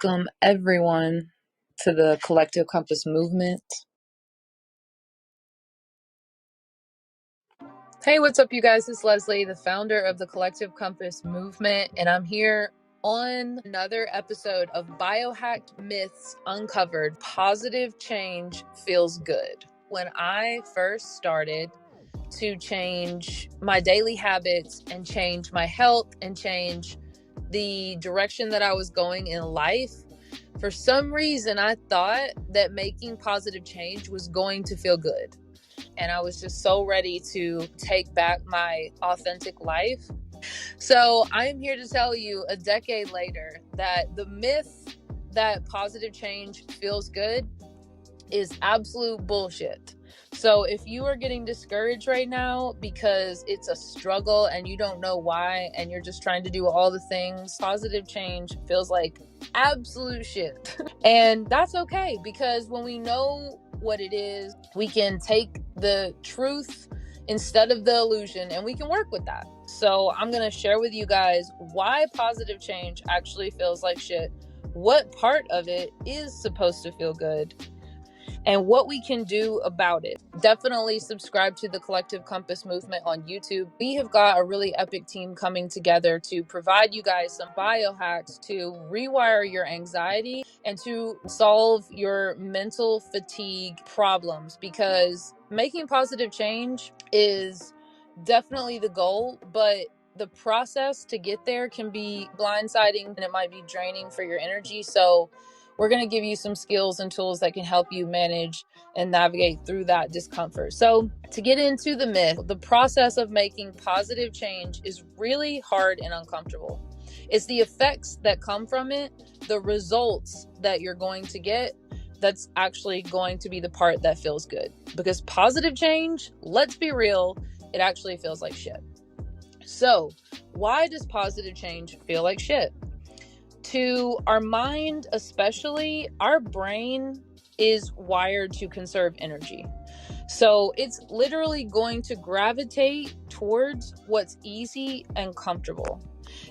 Welcome, everyone, to the Collective Compass movement. Hey, what's up, you guys? It's Leslie, the founder of the Collective Compass movement, and I'm here on another episode of Biohacked Myths Uncovered. Positive change feels good. When I first started to change my daily habits and change my health and change the direction that I was going in life, for some reason, I thought that making positive change was going to feel good. And I was just so ready to take back my authentic life. So I'm here to tell you a decade later that the myth that positive change feels good is absolute bullshit. So if you are getting discouraged right now because it's a struggle and you don't know why and you're just trying to do all the things, positive change feels like absolute shit. And that's okay, because when we know what it is, we can take the truth instead of the illusion and we can work with that. So I'm going to share with you guys why positive change actually feels like shit, what part of it is supposed to feel good, and what we can do about it. Definitely subscribe to the Collective Compass movement on YouTube. We have got a really epic team coming together to provide you guys some biohacks to rewire your anxiety and to solve your mental fatigue problems, because making positive change is definitely the goal, but the process to get there can be blindsiding and it might be draining for your energy. So we're going to give you some skills and tools that can help you manage and navigate through that discomfort. So to get into the myth, the process of making positive change is really hard and uncomfortable. It's the effects that come from it, the results that you're going to get, that's actually going to be the part that feels good. Because positive change, let's be real, it actually feels like shit. So why does positive change feel like shit? To our mind especially, our brain is wired to conserve energy. So it's literally going to gravitate towards what's easy and comfortable.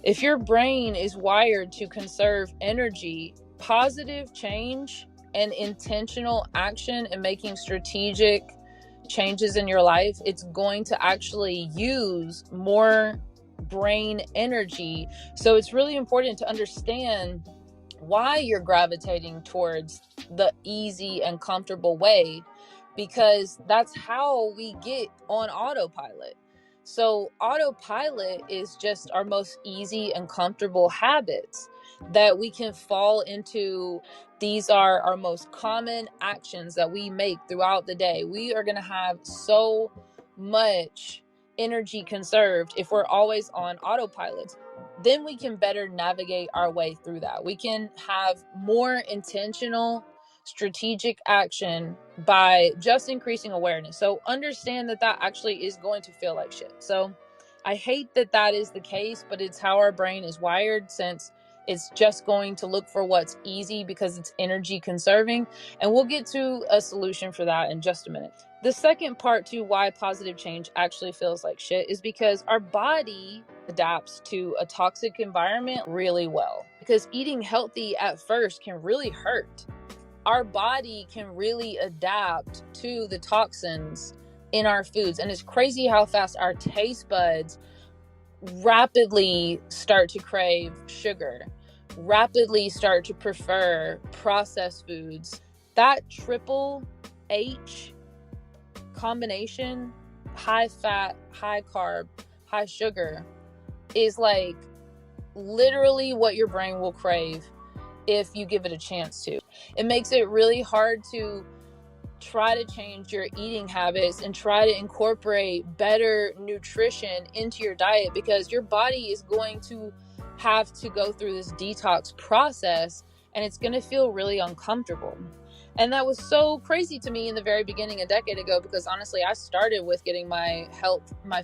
If your brain is wired to conserve energy, positive change and intentional action and making strategic changes in your life, it's going to actually use more brain energy. So it's really important to understand why you're gravitating towards the easy and comfortable way, because that's how we get on autopilot. So autopilot is just our most easy and comfortable habits that we can fall into. These are our most common actions that we make throughout the day. We are going to have so much energy conserved if we're always on autopilot. Then we can better navigate our way through that. We can have more intentional, strategic action by just increasing awareness. So understand that that actually is going to feel like shit. So I hate that that is the case, but it's how our brain is wired, since it's just going to look for what's easy because it's energy conserving. And we'll get to a solution for that in just a minute. The second part to why positive change actually feels like shit is because our body adapts to a toxic environment really well. Because eating healthy at first can really hurt. Our body can really adapt to the toxins in our foods. And it's crazy how fast our taste buds rapidly start to crave sugar, rapidly start to prefer processed foods. That triple H combination, high fat, high carb, high sugar, is like literally what your brain will crave if you give it a chance to. It makes it really hard to try to change your eating habits and try to incorporate better nutrition into your diet, because your body is going to have to go through this detox process and it's going to feel really uncomfortable. And that was so crazy to me in the very beginning a decade ago, because honestly, I started with getting my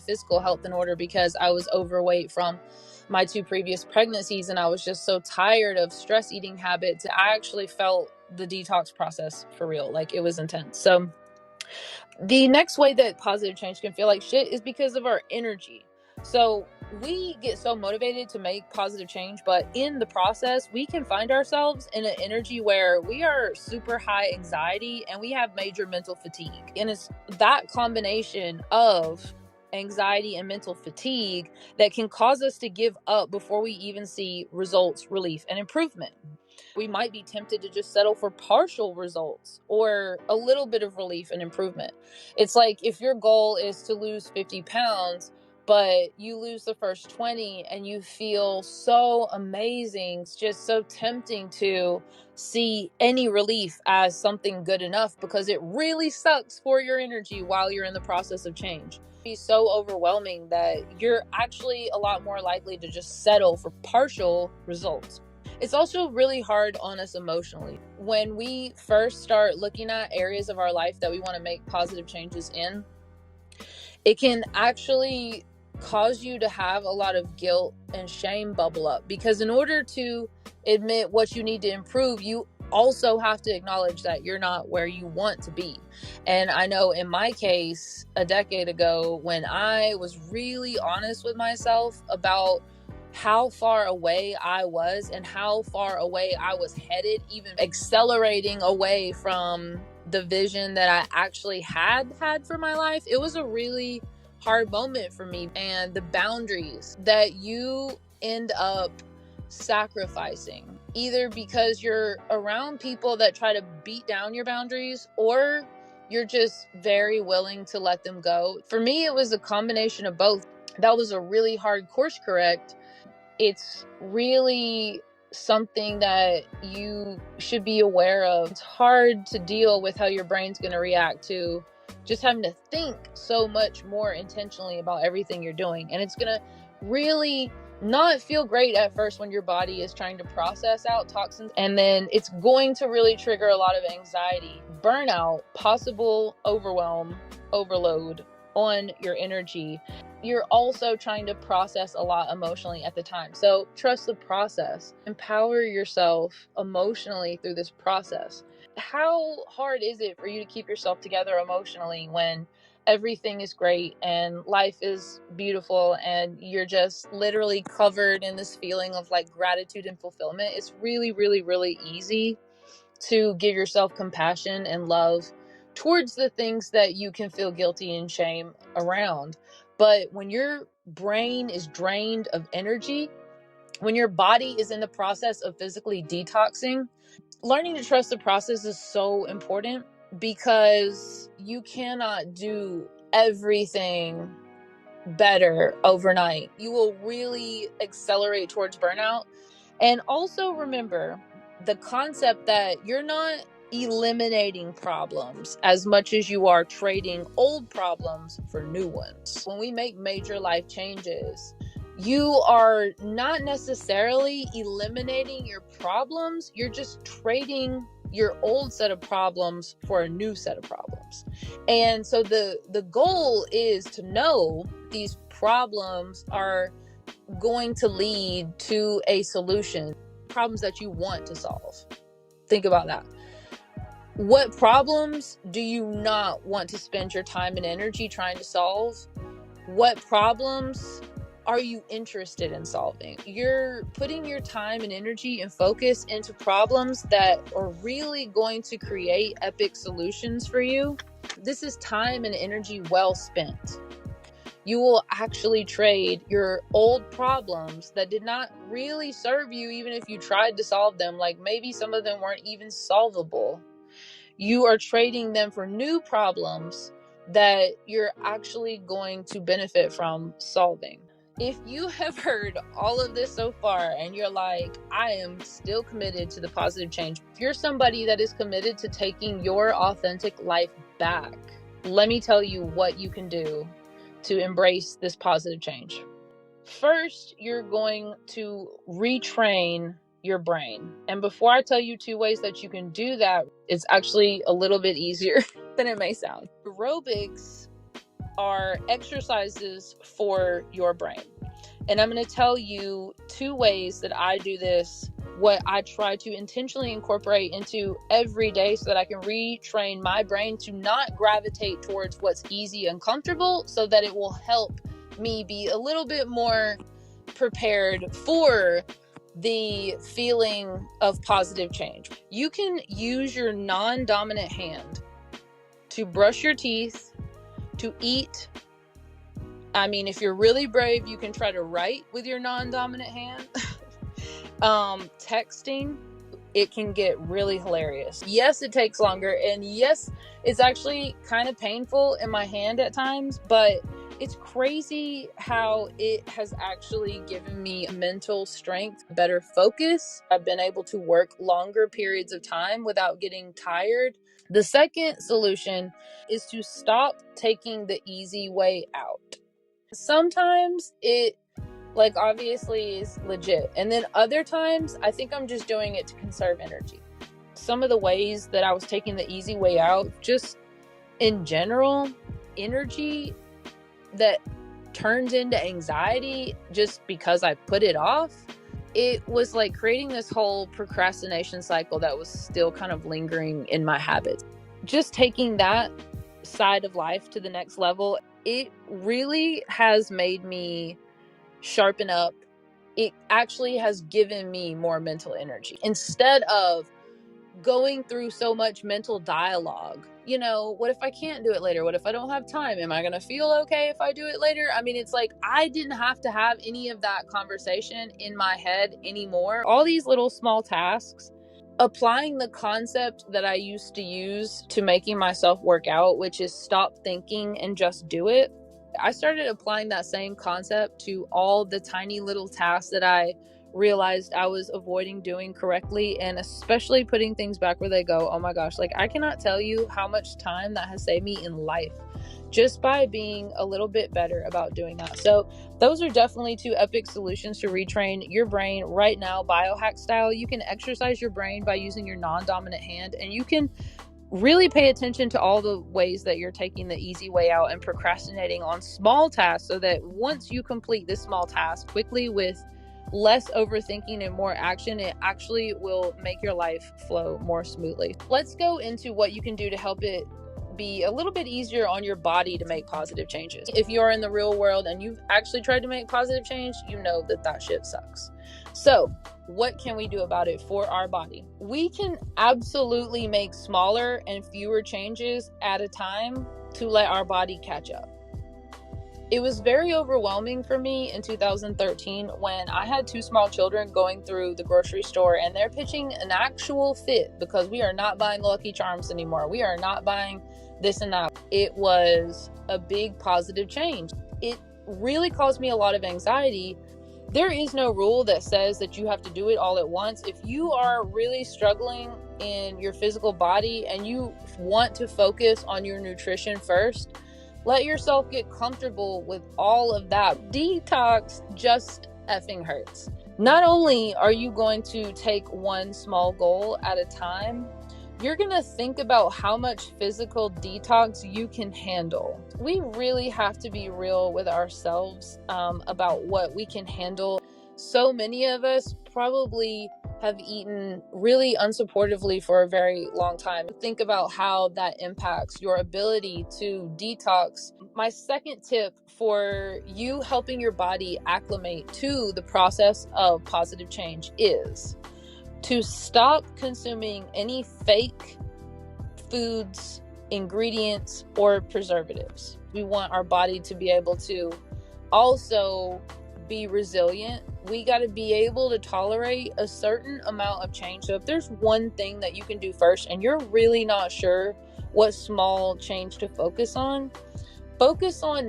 physical health in order because I was overweight from my 2 previous pregnancies, and I was just so tired of stress eating habits. I actually felt the detox process for real. Like, it was intense. So the next way that positive change can feel like shit is because of our energy. So We get so motivated to make positive change, but in the process, we can find ourselves in an energy where we are super high anxiety and we have major mental fatigue. And it's that combination of anxiety and mental fatigue that can cause us to give up before we even see results, relief, and improvement. We might be tempted to just settle for partial results or a little bit of relief and improvement. It's like if your goal is to lose 50 pounds, but you lose the first 20 and you feel so amazing, it's just so tempting to see any relief as something good enough because it really sucks for your energy while you're in the process of change. Be so overwhelming that you're actually a lot more likely to just settle for partial results. It's also really hard on us emotionally. When we first start looking at areas of our life that we want to make positive changes in, it can actually cause you to have a lot of guilt and shame bubble up, because in order to admit what you need to improve, you also have to acknowledge that you're not where you want to be. And I know in my case, a decade ago, when I was really honest with myself about how far away I was and how far away I was headed, even accelerating away from the vision that I actually had for my life, it was a really hard moment for me. And the boundaries that you end up sacrificing, either because you're around people that try to beat down your boundaries or you're just very willing to let them go. For me, it was a combination of both. That was a really hard course correct. It's really something that you should be aware of. It's hard to deal with how your brain's going to react to just having to think so much more intentionally about everything you're doing. And it's going to really not feel great at first when your body is trying to process out toxins. And then it's going to really trigger a lot of anxiety, burnout, possible overwhelm, overload on your energy. You're also trying to process a lot emotionally at the time. So trust the process. Empower yourself emotionally through this process. How hard is it for you to keep yourself together emotionally when everything is great and life is beautiful and you're just literally covered in this feeling of like gratitude and fulfillment? It's really, really, really easy to give yourself compassion and love towards the things that you can feel guilty and shame around. But when your brain is drained of energy, when your body is in the process of physically detoxing, learning to trust the process is so important, because you cannot do everything better overnight. You will really accelerate towards burnout. And also remember the concept that you're not eliminating problems as much as you are trading old problems for new ones. When we make major life changes, you are not necessarily eliminating your problems. You're just trading your old set of problems for a new set of problems. And so the goal is to know these problems are going to lead to a solution, problems that you want to solve. Think about that. What problems do you not want to spend your time and energy trying to solve? What problems are you interested in solving? You're putting your time and energy and focus into problems that are really going to create epic solutions for you. This is time and energy well spent. You will actually trade your old problems that did not really serve you, even if you tried to solve them. Like maybe some of them weren't even solvable. You are trading them for new problems that you're actually going to benefit from solving. If you have heard all of this so far and you're like, I am still committed to the positive change, if you're somebody that is committed to taking your authentic life back, let me tell you what you can do to embrace this positive change. First, you're going to retrain your brain. And before I tell you 2 ways that you can do that, it's actually a little bit easier than it may sound. Aerobics are exercises for your brain. And I'm going to tell you 2 ways that I do this, what I try to intentionally incorporate into every day so that I can retrain my brain to not gravitate towards what's easy and comfortable, so that it will help me be a little bit more prepared for the feeling of positive change. You can use your non-dominant hand to brush your teeth, to eat. I mean, if you're really brave, you can try to write with your non-dominant hand. Texting, it can get really hilarious. Yes, it takes longer, and yes, it's actually kind of painful in my hand at times, but it's crazy how it has actually given me mental strength, better focus. I've been able to work longer periods of time without getting tired. The second solution is to stop taking the easy way out. Sometimes it, like, obviously is legit, and then other times I think I'm just doing it to conserve energy. Some of the ways that I was taking the easy way out, just in general, energy that turns into anxiety just because I put it off, it was like creating this whole procrastination cycle that was still kind of lingering in my habits. Just taking that side of life to the next level, it really has made me sharpen up. It actually has given me more mental energy instead of going through so much mental dialogue. You know, what if I can't do it later? What if I don't have time? Am I going to feel okay if I do it later? I mean, it's like I didn't have to have any of that conversation in my head anymore. All these little small tasks, applying the concept that I used to use to making myself work out, which is stop thinking and just do it. I started applying that same concept to all the tiny little tasks that I realized I was avoiding doing correctly, and especially putting things back where they go. Oh my gosh, like I cannot tell you how much time that has saved me in life just by being a little bit better about doing that. So those are definitely two epic solutions to retrain your brain right now, biohack style. You can exercise your brain by using your non-dominant hand, and you can really pay attention to all the ways that you're taking the easy way out and procrastinating on small tasks, so that once you complete this small task quickly with less overthinking and more action, it actually will make your life flow more smoothly. Let's go into what you can do to help it be a little bit easier on your body to make positive changes. If you're in the real world and you've actually tried to make positive change, you know that shit sucks. So what can we do about it for our body? We can absolutely make smaller and fewer changes at a time to let our body catch up. It was very overwhelming for me in 2013 when I had two small children going through the grocery store, and they're pitching an actual fit because we are not buying Lucky Charms anymore. We are not buying this and that. It was a big positive change. It really caused me a lot of anxiety. There is no rule that says that you have to do it all at once. If you are really struggling in your physical body and you want to focus on your nutrition first, let yourself get comfortable with all of that. Detox just effing hurts. Not only are you going to take one small goal at a time, you're going to think about how much physical detox you can handle. We really have to be real with ourselves about what we can handle. So many of us probably have eaten really unsupportively for a very long time. Think about how that impacts your ability to detox. My second tip for you helping your body acclimate to the process of positive change is to stop consuming any fake foods, ingredients, or preservatives. We want our body to be able to also be resilient. We got to be able to tolerate a certain amount of change. So if there's one thing that you can do first and you're really not sure what small change to focus on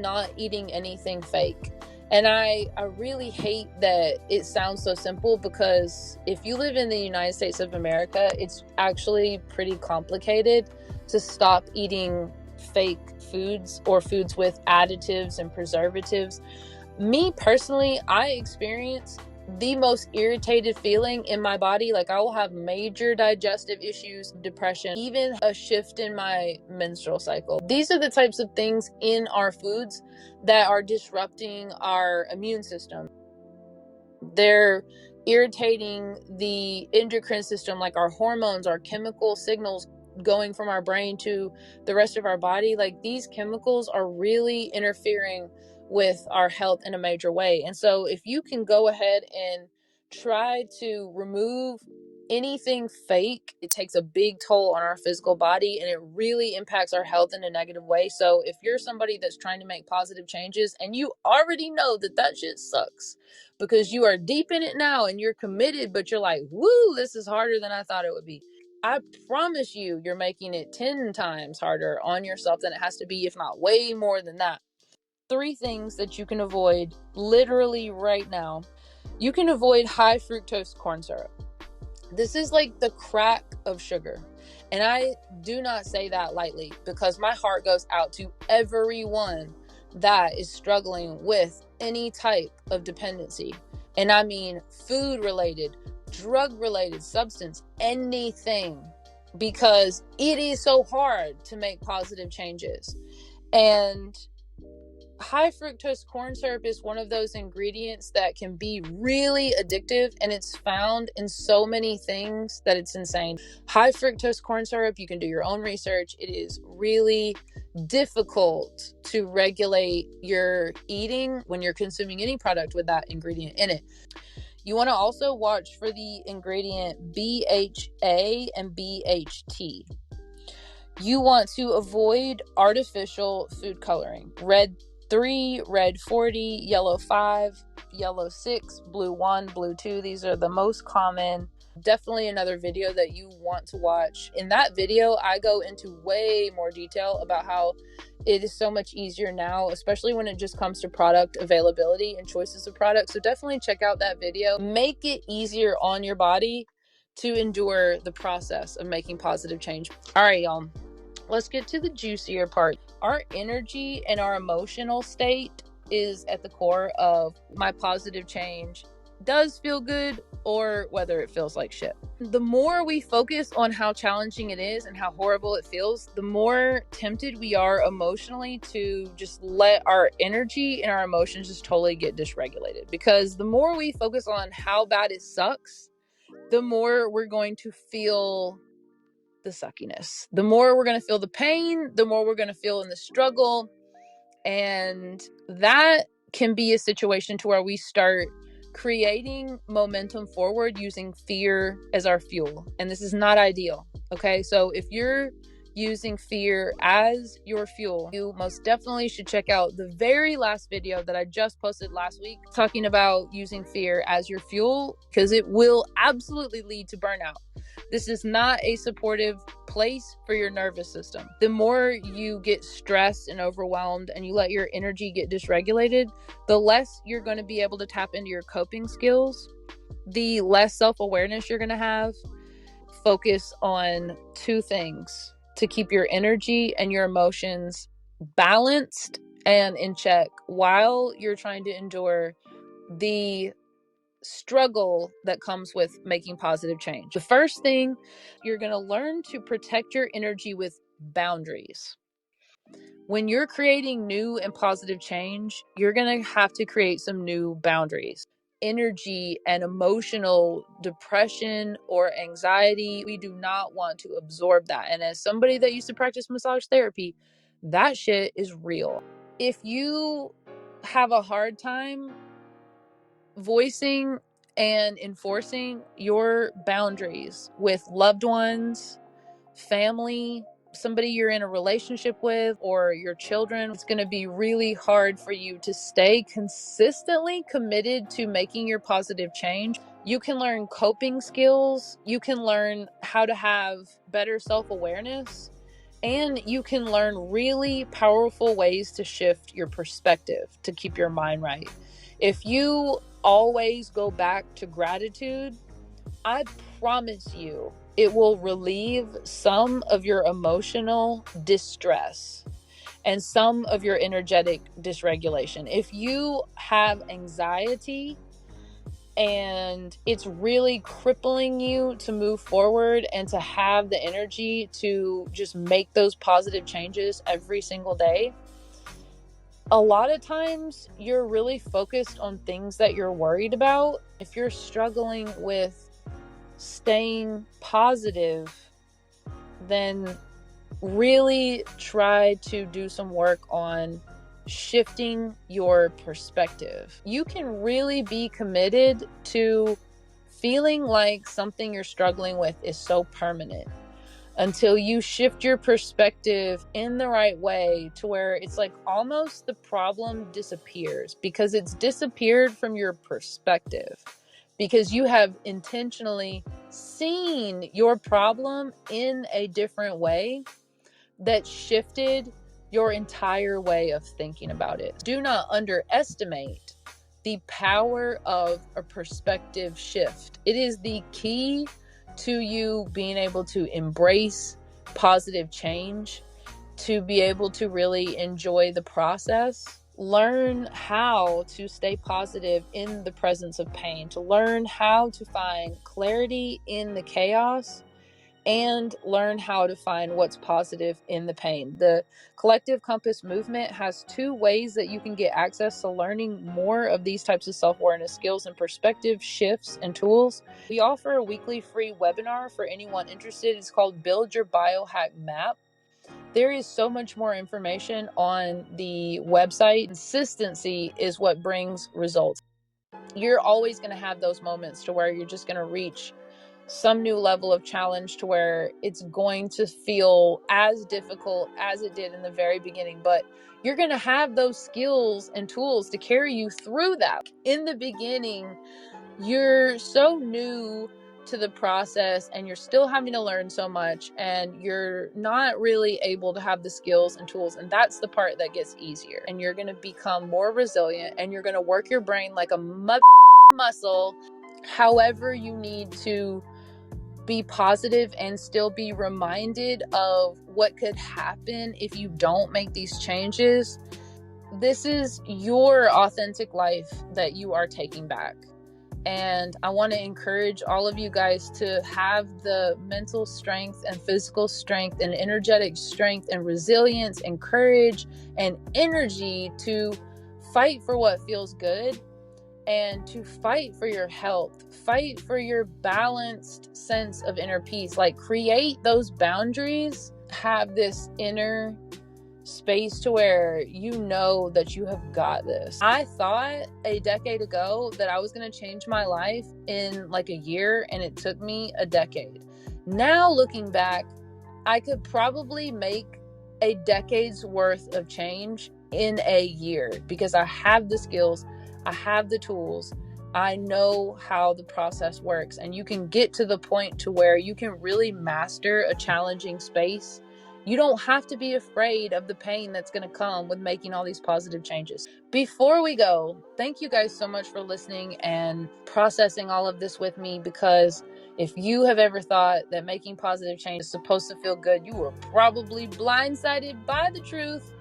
not eating anything fake. And I really hate that it sounds so simple, because if you live in the United States of America, it's actually pretty complicated to stop eating fake foods or foods with additives and preservatives. Me personally, I experience the most irritated feeling in my body. Like I will have major digestive issues, depression, even a shift in my menstrual cycle. These are the types of things in our foods that are disrupting our immune system. They're irritating the endocrine system, like our hormones, our chemical signals going from our brain to the rest of our body. Like these chemicals are really interfering with our health in a major way. And so if you can go ahead and try to remove anything fake, it takes a big toll on our physical body and it really impacts our health in a negative way. So if you're somebody that's trying to make positive changes and you already know that that shit sucks because you are deep in it now and you're committed, but you're like, woo, this is harder than I thought it would be. I promise you, you're making it 10 times harder on yourself than it has to be, if not way more than that. 3 things that you can avoid literally right now. You can avoid high fructose corn syrup. This is like the crack of sugar. And I do not say that lightly because my heart goes out to everyone that is struggling with any type of dependency. And I mean food related, drug related, substance, anything, because it is so hard to make positive changes. And high fructose corn syrup is one of those ingredients that can be really addictive, and it's found in so many things that it's insane. High fructose corn syrup, you can do your own research. It is really difficult to regulate your eating when you're consuming any product with that ingredient in it. You want to also watch for the ingredient BHA and BHT. You want to avoid artificial food coloring. Red 3, red 40, yellow 5, yellow 6, blue 1, blue 2. These are the most common. Definitely another video that you want to watch. In that video, I go into way more detail about how it is so much easier now, especially when it just comes to product availability and choices of products. So definitely check out that video. Make it easier on your body to endure the process of making positive change. All right, y'all. Let's get to the juicier part. Our energy and our emotional state is at the core of my positive change does feel good or whether it feels like shit. The more we focus on how challenging it is and how horrible it feels, the more tempted we are emotionally to just let our energy and our emotions just totally get dysregulated. Because the more we focus on how bad it sucks, the more we're going to feel the suckiness. The more we're going to feel the pain, the more we're going to feel in the struggle. And that can be a situation to where we start creating momentum forward using fear as our fuel. And this is not ideal. Okay. So if you're using fear as your fuel, you most definitely should check out the very last video that I just posted last week talking about using fear as your fuel, because it will absolutely lead to burnout. This is not a supportive place for your nervous system. The more you get stressed and overwhelmed and you let your energy get dysregulated, the less you're going to be able to tap into your coping skills, the less self-awareness you're going to have. Focus on 2 things to keep your energy and your emotions balanced and in check while you're trying to endure the struggle that comes with making positive change. The first thing, you're going to learn to protect your energy with boundaries. When you're creating new and positive change, you're going to have to create some new boundaries. Energy and emotional depression or anxiety, we do not want to absorb that. And as somebody that used to practice massage therapy, that shit is real. If you have a hard time voicing and enforcing your boundaries with loved ones, family, somebody you're in a relationship with, or your children, it's going to be really hard for you to stay consistently committed to making your positive change. You can learn coping skills, you can learn how to have better self-awareness, and you can learn really powerful ways to shift your perspective to keep your mind right. If you always go back to gratitude, I promise you it will relieve some of your emotional distress and some of your energetic dysregulation. If you have anxiety and it's really crippling you to move forward and to have the energy to just make those positive changes every single day, a lot of times you're really focused on things that you're worried about. If you're struggling with staying positive, then really try to do some work on shifting your perspective. You can really be committed to feeling like something you're struggling with is so permanent until you shift your perspective in the right way to where it's like almost the problem disappears because it's disappeared from your perspective, because you have intentionally seen your problem in a different way that shifted your entire way of thinking about it. Do not underestimate the power of a perspective shift. It is the key to you being able to embrace positive change, to be able to really enjoy the process, learn how to stay positive in the presence of pain, to learn how to find clarity in the chaos, and learn how to find what's positive in the pain. The Collective Compass movement has 2 ways that you can get access to learning more of these types of self-awareness skills and perspective shifts and tools. We offer a weekly free webinar for anyone interested. It's called Build Your Biohack Map. There is so much more information on the website. Consistency is what brings results. You're always going to have those moments to where you're just going to reach some new level of challenge to where it's going to feel as difficult as it did in the very beginning, but you're going to have those skills and tools to carry you through that. In the beginning, you're so new to the process and you're still having to learn so much and you're not really able to have the skills and tools, and that's the part that gets easier, and you're going to become more resilient and you're going to work your brain like a muscle. However, you need to be positive and still be reminded of what could happen if you don't make these changes. This is your authentic life that you are taking back. And I want to encourage all of you guys to have the mental strength and physical strength and energetic strength and resilience and courage and energy to fight for what feels good and to fight for your health, fight for your balanced sense of inner peace. Like, create those boundaries, have this inner space to where you know that you have got this. I thought a decade ago that I was going to change my life in like a year, and it took me a decade. Now looking back, I could probably make a decade's worth of change in a year because I have the skills, I have the tools, I know how the process works, and you can get to the point to where you can really master a challenging space. You don't have to be afraid of the pain that's going to come with making all these positive changes. Before we go, thank you guys so much for listening and processing all of this with me, because if you have ever thought that making positive change is supposed to feel good, you were probably blindsided by the truth,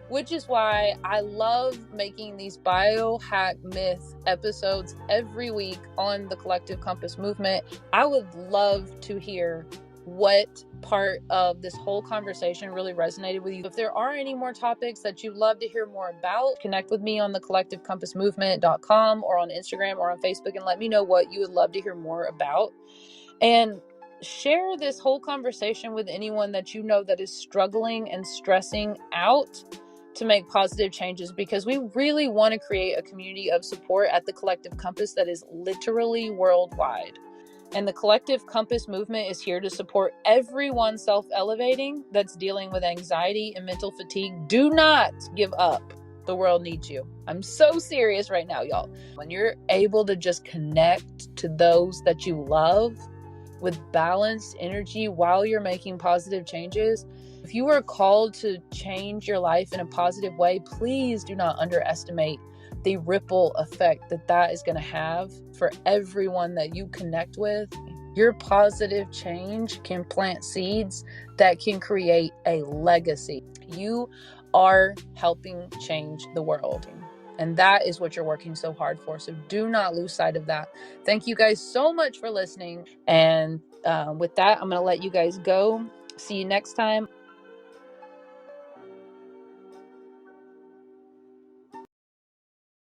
which is why I love making these biohack myth episodes every week on the Collective Compass movement. I would love to hear what part of this whole conversation really resonated with you. If there are any more topics that you'd love to hear more about, connect with me on the collectivecompassmovement.com or on Instagram or on Facebook and let me know what you would love to hear more about. And share this whole conversation with anyone that you know that is struggling and stressing out to make positive changes, because we really want to create a community of support at the Collective Compass that is literally worldwide. And the Collective Compass movement is here to support everyone self-elevating that's dealing with anxiety and mental fatigue. Do not give up. The world needs you. I'm so serious right now, y'all. When you're able to just connect to those that you love with balanced energy while you're making positive changes, if you are called to change your life in a positive way, please do not underestimate the ripple effect that is going to have for everyone that you connect with. Your positive change can plant seeds that can create a legacy. You are helping change the world, and that is what you're working so hard for. So do not lose sight of that. Thank you guys so much for listening. And with that, I'm going to let you guys go. See you next time.